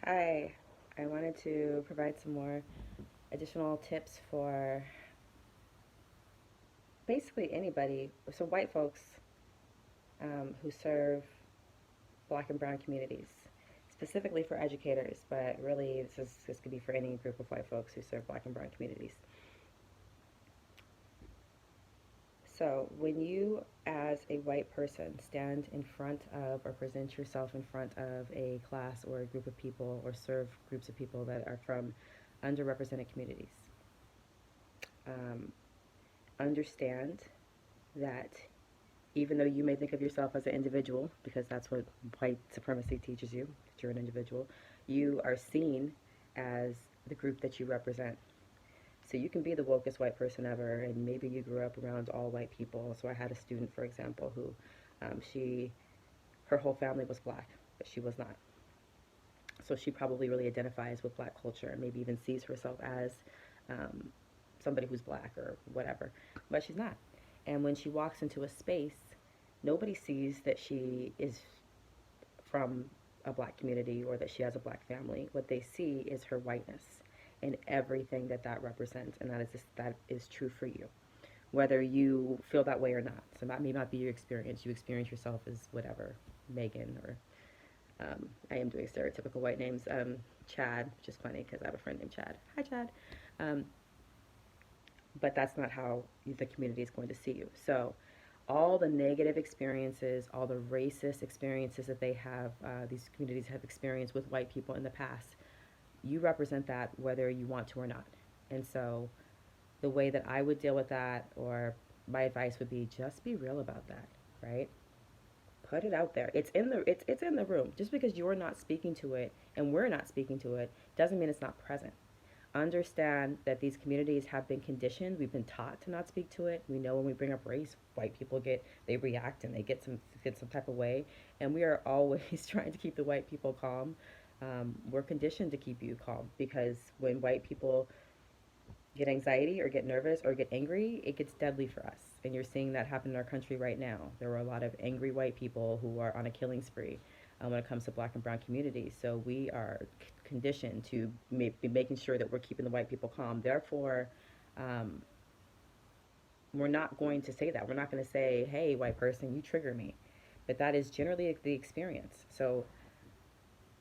Hi, I wanted to provide some more additional tips for basically anybody, so white folks who serve black and brown communities, specifically for educators, but really this could be for any group of white folks who serve black and brown communities. So when you, as a white person, stand in front of or present yourself in front of a class or a group of people or serve groups of people that are from underrepresented communities, um, understand that even though you may think of yourself as an individual, because that's what white supremacy teaches you, that you're an individual, you are seen as the group that you represent. So you can be the wokest white person ever, and maybe you grew up around all white people. So I had a student, for example, who her whole family was black, but she was not. So she probably really identifies with black culture and maybe even sees herself as um, somebody who's black or whatever, but she's not. And when she walks into a space, nobody sees that she is from a black community or that she has a black family. What they see is her whiteness and everything that that represents, and that is true for you, whether you feel that way or not. So that may not be your experience. You experience yourself as whatever, Megan or I am doing stereotypical white names. Chad, which is funny because I have a friend named Chad. Hi, Chad. Um, but that's not how the community is going to see you. So, all the negative experiences, all the racist experiences that these communities have experienced with white people in the past, you represent that whether you want to or not. And so, the way that I would deal with that, or my advice would be just be real about that, right? Put it out there. It's in the room. Just because you're not speaking to it and we're not speaking to it doesn't mean it's not present. Understand that these communities have been conditioned. We've been taught to not speak to it. We know when we bring up race, white people they react and they get some type of way. And we are always trying to keep the white people calm. We're conditioned to keep you calm because when white people get anxiety or get nervous or get angry, it gets deadly for us. And you're seeing that happen in our country right now. There are a lot of angry white people who are on a killing spree when it comes to black and brown communities. So we are conditioned to be making sure that we're keeping the white people calm. Therefore, um, we're not going to say that. We're not going to say, hey, white person, you trigger me. But that is generally the experience. So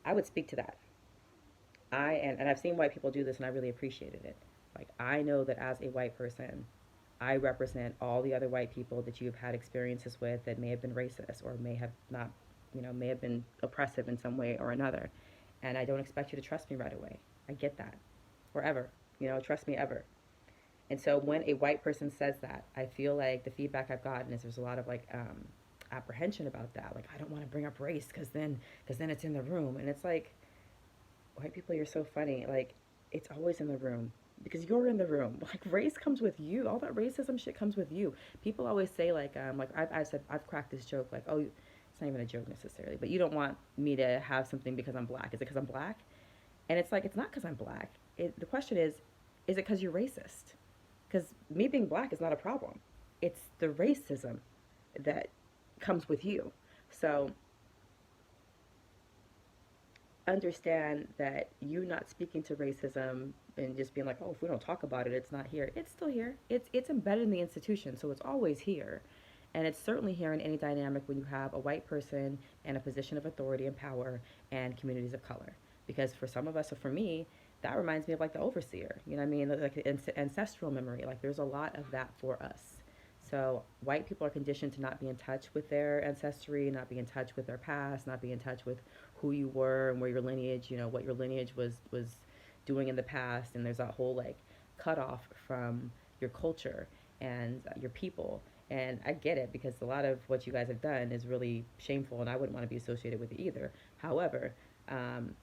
I would speak to that. And I've seen white people do this and I really appreciated it. Like, I know that as a white person, I represent all the other white people that you've had experiences with that may have been racist or may have not, may have been oppressive in some way or another. And I don't expect you to trust me right away. I get that. Or ever. Trust me ever. And so when a white person says that, I feel like the feedback I've gotten is there's a lot of apprehension about that. Like, I don't want to bring up race because then it's in the room. And it's like, white people, you're so funny. Like, it's always in the room because you're in the room. Like, race comes with you. All that racism shit comes with you. People always say I've said, I've cracked this joke like, oh, it's not even a joke necessarily, but you don't want me to have something because I'm black. Is it because I'm black? And it's like, it's not because I'm black. The question is it because you're racist? Because me being black is not a problem. It's the racism that comes with you. So understand that you not speaking to racism and just being like, oh, if we don't talk about it, it's not here. It's still here. It's embedded in the institution, so it's always here. And it's certainly here in any dynamic when you have a white person in a position of authority and power and communities of color. Because for some of us, or for me, that reminds me of like the overseer. You know what I mean? Like ancestral memory. Like there's a lot of that for us. So white people are conditioned to not be in touch with their ancestry, not be in touch with their past, not be in touch with who you were and where your lineage, what your lineage was doing in the past. And there's that whole like cutoff from your culture and your people. And I get it because a lot of what you guys have done is really shameful, and I wouldn't want to be associated with it either. However, um,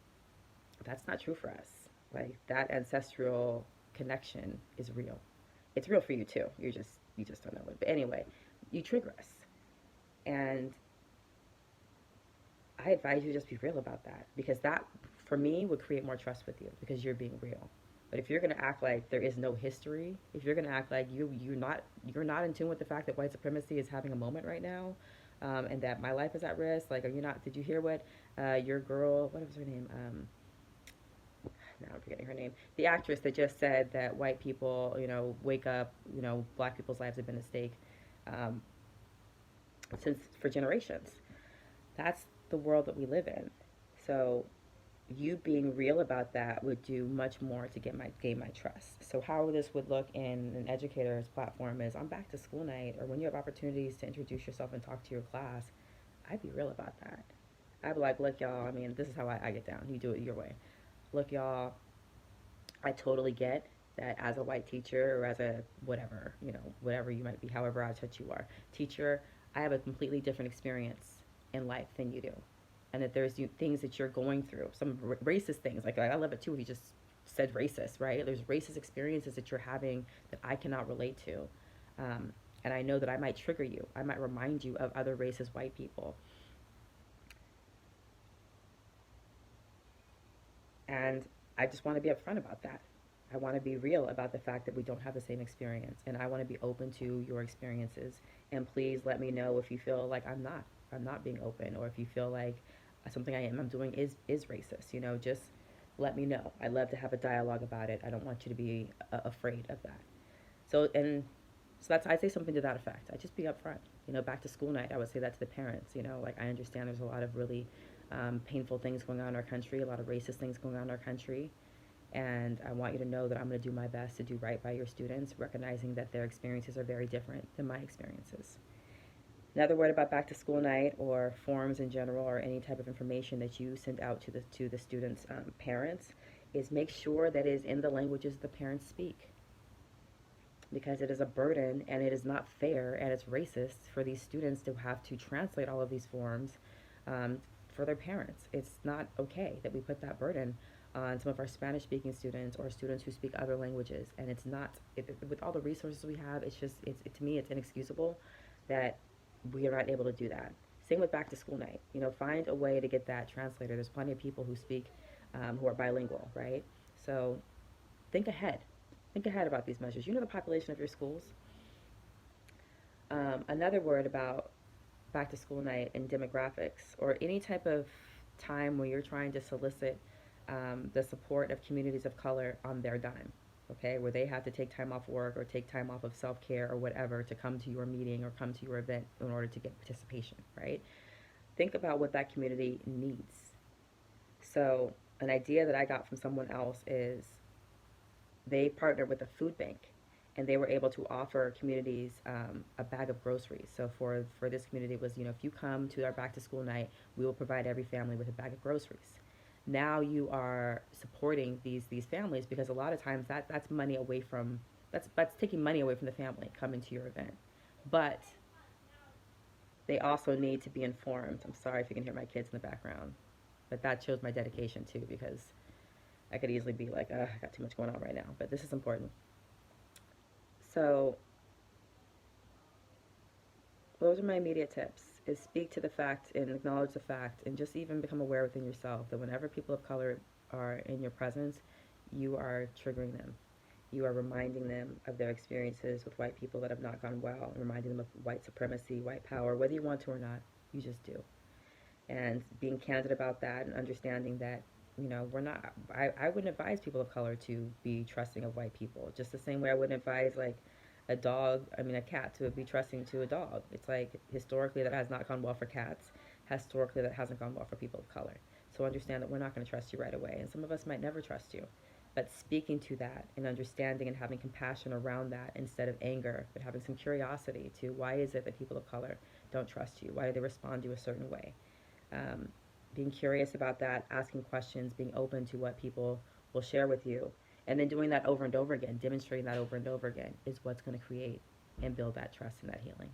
that's not true for us. Like that ancestral connection is real. It's real for you too. You just don't know it. But anyway, you trigger us, and I advise you to just be real about that because that, for me, would create more trust with you because you're being real. But if you're gonna act like there is no history, if you're gonna act like you're not in tune with the fact that white supremacy is having a moment right now, and that my life is at risk, like, are you not? Did you hear what your girl? What was her name? now I'm forgetting her name, the actress that just said that white people, wake up, black people's lives have been at stake um, since for generations. That's the world that we live in. So you being real about that would do much more to gain my trust. So how this would look in an educator's platform is on back to school night or when you have opportunities to introduce yourself and talk to your class, I'd be real about that. I'd be like, look, y'all, I mean, this is how I get down. You do it your way. Look, y'all, I totally get that as a white teacher or as a whatever, whatever you might be, however out of touch you are, teacher, I have a completely different experience in life than you do. And that there's things that you're going through, some racist things. Like, I love it too if you just said racist, right? There's racist experiences that you're having that I cannot relate to. And I know that I might trigger you. I might remind you of other racist white people. And I just want to be upfront about that. I want to be real about the fact that we don't have the same experience. And I want to be open to your experiences. And please let me know if you feel like I'm not being open, or if you feel like something I'm doing is racist. Just let me know. I love to have a dialogue about it. I don't want you to be afraid of that. So that's, I say something to that effect. I just be upfront. Back to school night, I would say that to the parents. Like, I understand there's a lot of really painful things going on in our country, a lot of racist things going on in our country. And I want you to know that I'm going to do my best to do right by your students, recognizing that their experiences are very different than my experiences. Another word about back to school night or forms in general, or any type of information that you send out to the students' parents, is make sure that it is in the languages the parents speak, because it is a burden and it is not fair and it's racist for these students to have to translate all of these forms um, for their parents. It's not okay that we put that burden on some of our Spanish speaking students or students who speak other languages. And it's not, with all the resources we have, to me, it's inexcusable that we are not able to do that. Same with back to school night. Find a way to get that translator. There's plenty of people who speak, who are bilingual, right? So think ahead. Think ahead about these measures. You know the population of your schools. Another word about back to school night and demographics, or any type of time where you're trying to solicit the support of communities of color on their dime, okay, where they have to take time off work or take time off of self-care or whatever to come to your meeting or come to your event in order to get participation, right? Think about what that community needs. So an idea that I got from someone else is they partnered with a food bank, and they were able to offer communities a bag of groceries. So for this community, it was, if you come to our back to school night, we will provide every family with a bag of groceries. Now you are supporting these families, because a lot of times that's money away from, that's taking money away from the family coming to your event. But they also need to be informed. I'm sorry if you can hear my kids in the background, but that shows my dedication too, because I could easily be like, I got too much going on right now, but this is important. So those are my immediate tips, is speak to the fact and acknowledge the fact, and just even become aware within yourself that whenever people of color are in your presence, you are triggering them. You are reminding them of their experiences with white people that have not gone well, and reminding them of white supremacy, white power, whether you want to or not, you just do. And being candid about that and understanding that, we're not, I wouldn't advise people of color to be trusting of white people, just the same way I wouldn't advise, like, a cat to be trusting to a dog. It's like, historically, that has not gone well for cats. Historically, that hasn't gone well for people of color. So understand that we're not going to trust you right away. And some of us might never trust you. But speaking to that and understanding and having compassion around that instead of anger, but having some curiosity to why is it that people of color don't trust you? Why do they respond to a certain way? Um, Being curious about that, asking questions, being open to what people will share with you, and then doing that over and over again, demonstrating that over and over again, is what's going to create and build that trust and that healing.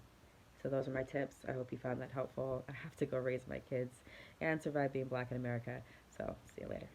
So those are my tips. I hope you found that helpful. I have to go raise my kids and survive being black in America. So see you later.